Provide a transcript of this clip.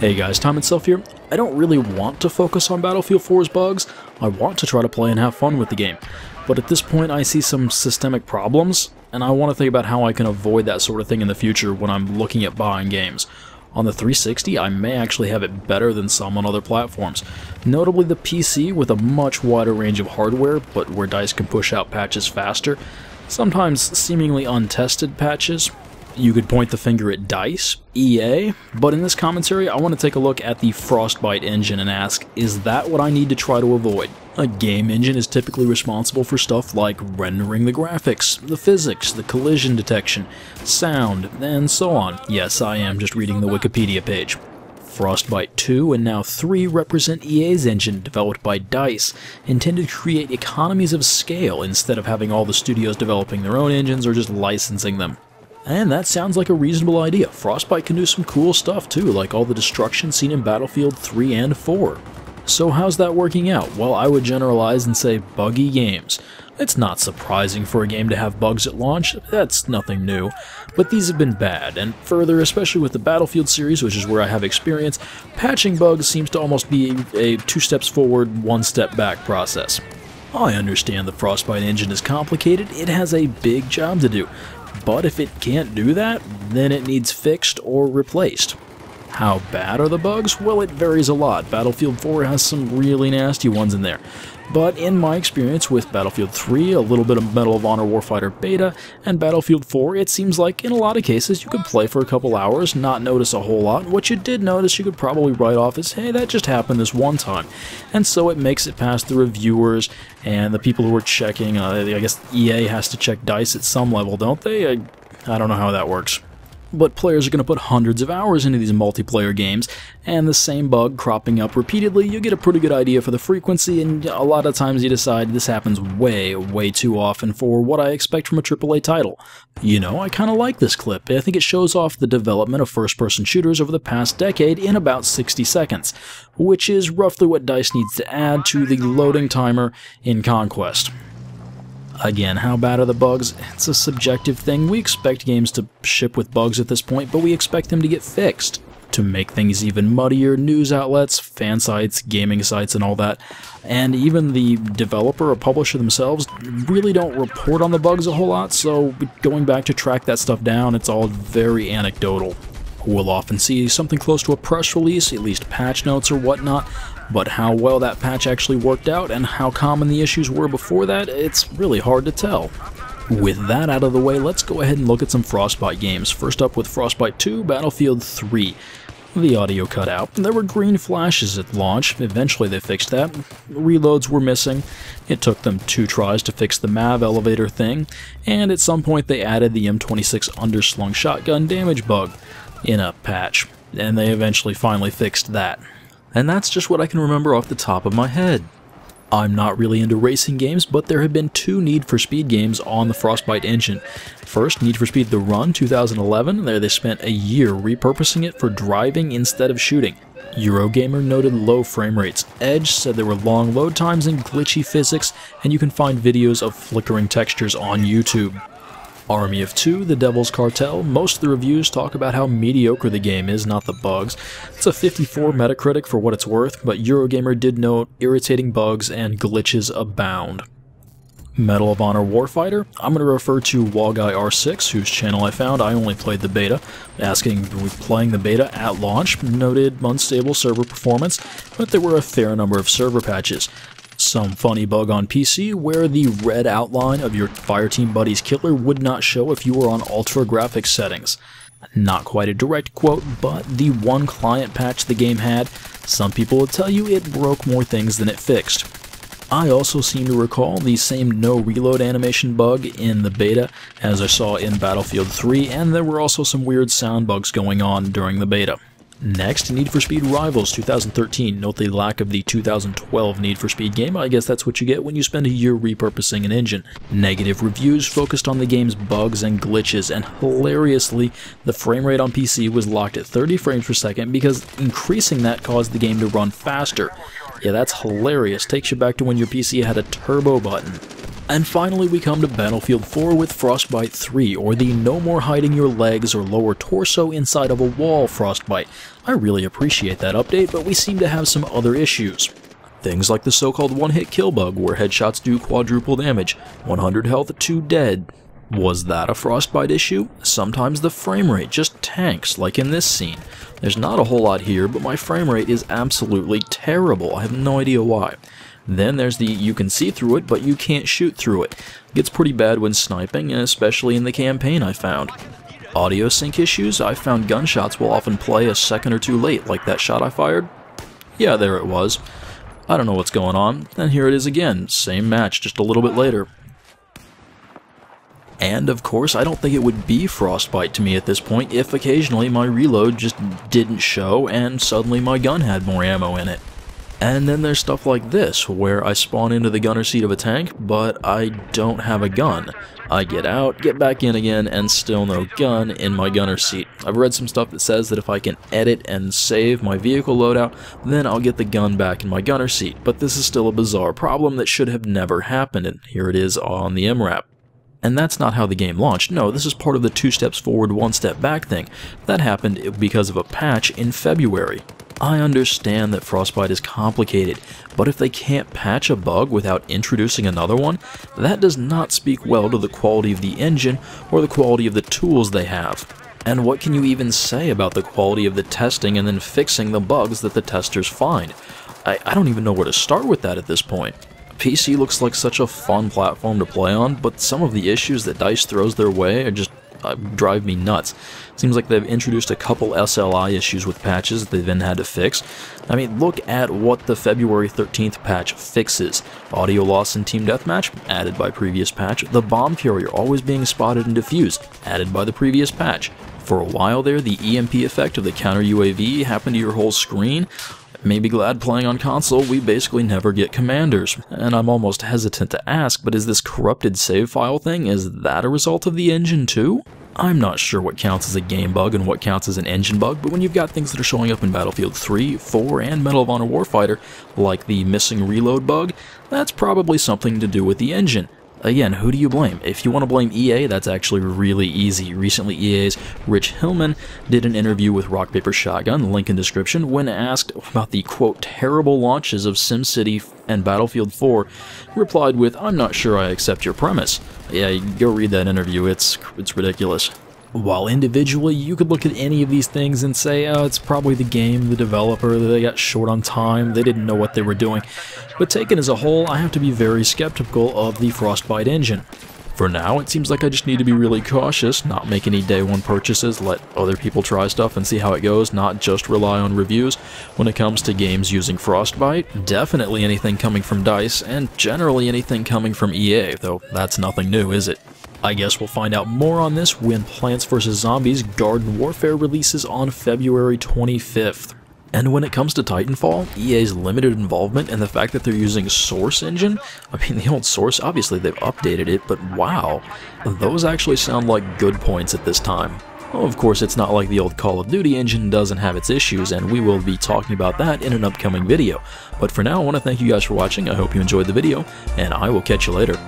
Hey guys, Time Itself here. I don't really want to focus on Battlefield 4's bugs. I want to try to play and have fun with the game. But at this point I see some systemic problems, and I want to think about how I can avoid that sort of thing in the future when I'm looking at buying games. On the 360, I may actually have it better than some on other platforms. Notably the PC with a much wider range of hardware, but where DICE can push out patches faster. Sometimes seemingly untested patches. You could point the finger at DICE, EA, but in this commentary I want to take a look at the Frostbite engine and ask, is that what I need to try to avoid? A game engine is typically responsible for stuff like rendering the graphics, the physics, the collision detection, sound, and so on. Yes, I am just reading the Wikipedia page. Frostbite 2 and now 3 represent EA's engine developed by DICE, intended to create economies of scale instead of having all the studios developing their own engines or just licensing them. And that sounds like a reasonable idea. Frostbite can do some cool stuff too, like all the destruction seen in Battlefield 3 and 4. So how's that working out? Well, I would generalize and say buggy games. It's not surprising for a game to have bugs at launch, that's nothing new, but these have been bad, and further, especially with the Battlefield series, which is where I have experience, patching bugs seems to almost be a 2 steps forward, 1 step back process. I understand the Frostbite engine is complicated, it has a big job to do. But if it can't do that, then it needs fixed or replaced. How bad are the bugs? Well, it varies a lot. Battlefield 4 has some really nasty ones in there. But in my experience with Battlefield 3, a little bit of Medal of Honor Warfighter Beta, and Battlefield 4, it seems like in a lot of cases you could play for a couple hours, not notice a whole lot. What you did notice you could probably write off as, hey, that just happened this one time. And so it makes it past the reviewers and the people who are checking. I guess EA has to check DICE at some level, don't they? I don't know how that works. But players are going to put hundreds of hours into these multiplayer games, and the same bug cropping up repeatedly, you get a pretty good idea for the frequency, and a lot of times you decide this happens way too often for what I expect from a AAA title. You know, I kinda like this clip. I think it shows off the development of first-person shooters over the past decade in about 60 seconds, which is roughly what DICE needs to add to the loading timer in Conquest. Again, how bad are the bugs? It's a subjective thing. We expect games to ship with bugs at this point, but we expect them to get fixed. To make things even muddier, news outlets, fan sites, gaming sites, and all that, and even the developer or publisher themselves really don't report on the bugs a whole lot, so going back to track that stuff down, it's all very anecdotal. We'll often see something close to a press release, at least patch notes or whatnot, but how well that patch actually worked out and how common the issues were before that, it's really hard to tell. With that out of the way, let's go ahead and look at some Frostbite games. First up with Frostbite 2, Battlefield 3. The audio cut out. There were green flashes at launch. Eventually they fixed that. Reloads were missing. It took them 2 tries to fix the MAV elevator thing, and at some point they added the M26 underslung shotgun damage bug in a patch, and they eventually finally fixed that. And that's just what I can remember off the top of my head. I'm not really into racing games, but there have been 2 Need for Speed games on the Frostbite engine. First, Need for Speed The Run 2011, there they spent a year repurposing it for driving instead of shooting. Eurogamer noted low frame rates. Edge said there were long load times and glitchy physics, and you can find videos of flickering textures on YouTube. Army of 2, The Devil's Cartel, most of the reviews talk about how mediocre the game is, not the bugs. It's a 54 Metacritic for what it's worth, but Eurogamer did note irritating bugs and glitches abound. Medal of Honor Warfighter, I'm going to refer to Wallguy R6, whose channel I found. I only played the beta, asking were we playing the beta at launch, noted unstable server performance, but there were a fair number of server patches. Some funny bug on PC where the red outline of your Fireteam buddy's killer would not show if you were on ultra graphics settings. Not quite a direct quote, but the one client patch the game had, some people would tell you it broke more things than it fixed. I also seem to recall the same no reload animation bug in the beta as I saw in Battlefield 3, and there were also some weird sound bugs going on during the beta. Next, Need for Speed Rivals 2013. Note the lack of the 2012 Need for Speed game. I guess that's what you get when you spend a year repurposing an engine. Negative reviews focused on the game's bugs and glitches, and hilariously, the frame rate on PC was locked at 30 frames per second because increasing that caused the game to run faster. Yeah, that's hilarious. Takes you back to when your PC had a turbo button. And finally we come to Battlefield 4 with Frostbite 3, or the no more hiding your legs or lower torso inside of a wall Frostbite. I really appreciate that update, but we seem to have some other issues. Things like the so-called one-hit kill bug, where headshots do quadruple damage, 100 health, 2 dead. Was that a Frostbite issue? Sometimes the frame rate just tanks, like in this scene. There's not a whole lot here, but my frame rate is absolutely terrible. I have no idea why. Then there's the you can see through it, but you can't shoot through it. It gets pretty bad when sniping, especially in the campaign I found. Audio sync issues, I found gunshots will often play a second or two late, like that shot I fired. Yeah, there it was. I don't know what's going on, and here it is again, same match, just a little bit later. And of course, I don't think it would be Frostbite to me at this point if occasionally my reload just didn't show and suddenly my gun had more ammo in it. And then there's stuff like this, where I spawn into the gunner seat of a tank, but I don't have a gun. I get out, get back in again, and still no gun in my gunner seat. I've read some stuff that says that if I can edit and save my vehicle loadout, then I'll get the gun back in my gunner seat, but this is still a bizarre problem that should have never happened, and here it is on the MRAP. And that's not how the game launched. No, this is part of the 2 steps forward, 1 step back thing. That happened because of a patch in February. I understand that Frostbite is complicated, but if they can't patch a bug without introducing another one, that does not speak well to the quality of the engine or the quality of the tools they have. And what can you even say about the quality of the testing and then fixing the bugs that the testers find? I don't even know where to start with that at this point. PC looks like such a fun platform to play on, but some of the issues that DICE throws their way are just drive me nuts. Seems like they've introduced a couple SLI issues with patches that they've then had to fix. I mean, look at what the February 13th patch fixes. Audio loss in Team Deathmatch, added by previous patch. The bomb carrier always being spotted and defused, added by the previous patch. For a while there, the EMP effect of the counter UAV happened to your whole screen. May be glad playing on console, we basically never get commanders. And I'm almost hesitant to ask, but is this corrupted save file thing, is that a result of the engine too? I'm not sure what counts as a game bug and what counts as an engine bug, but when you've got things that are showing up in Battlefield 3, 4, and Medal of Honor Warfighter, like the missing reload bug, that's probably something to do with the engine. Again, who do you blame? If you want to blame EA, that's actually really easy. Recently, EA's Rich Hilleman did an interview with Rock Paper Shotgun, link in description, when asked about the, quote, terrible launches of SimCity and Battlefield 4, replied with, "I'm not sure I accept your premise." Yeah, go read that interview, it's ridiculous. While individually, you could look at any of these things and say, oh, it's probably the game, the developer, they got short on time, they didn't know what they were doing. But taken as a whole, I have to be very skeptical of the Frostbite engine. For now, it seems like I just need to be really cautious, not make any day one purchases, let other people try stuff and see how it goes, not just rely on reviews when it comes to games using Frostbite. Definitely anything coming from DICE, and generally anything coming from EA, though that's nothing new, is it? I guess we'll find out more on this when Plants vs. Zombies Garden Warfare releases on February 25th. And when it comes to Titanfall, EA's limited involvement and the fact that they're using Source Engine, I mean the old Source, obviously they've updated it, but wow, those actually sound like good points at this time. Well, of course, it's not like the old Call of Duty engine doesn't have its issues, and we will be talking about that in an upcoming video. But for now, I want to thank you guys for watching, I hope you enjoyed the video, and I will catch you later.